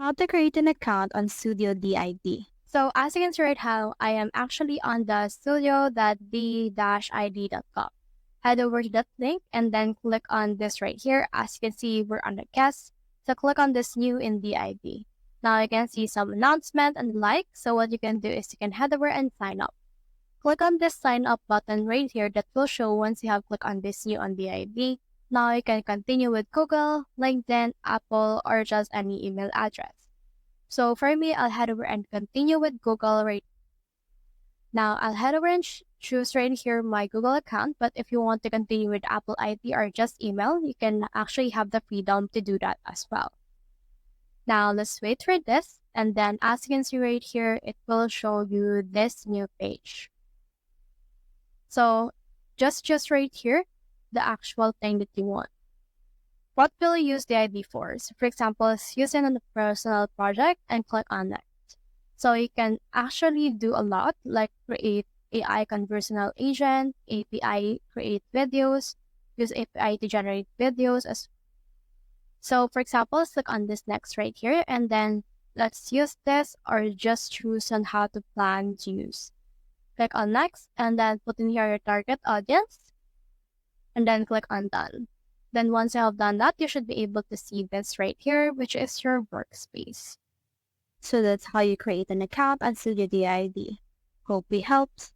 How to create an account on Studio DID. So as you can see right now, I am actually on the studio.d-id.com. Head over to that link and then click on this right here. As you can see, we're on the guest. So click on this new in DID. Now you can see some announcement and the like. So what you can do is you can head over and sign up. Click on this sign up button right here that will show once you have clicked on this new on DID. Now you can continue with Google, LinkedIn, Apple, or just any email address. So for me, I'll head over and continue with Google right now. I'll head over and choose right here my Google account. But if you want to continue with Apple ID or just email, you can actually have the freedom to do that as well. Now let's wait for this. And then as you can see right here, it will show you this new page. So just right here, the actual thing that you want. What will you use the ID for? So for example, use it on a personal project and click on next. So you can actually do a lot like create AI conversational agent, API create videos, use API to generate videos. So for example, let's click on this next right here and then let's use this or just choose on how to plan to use. Click on next and then put in here your target audience and then click on done. Then once you have done that, you should be able to see this right here, which is your workspace. So that's how you create an account on Studio DID. Hope we helped.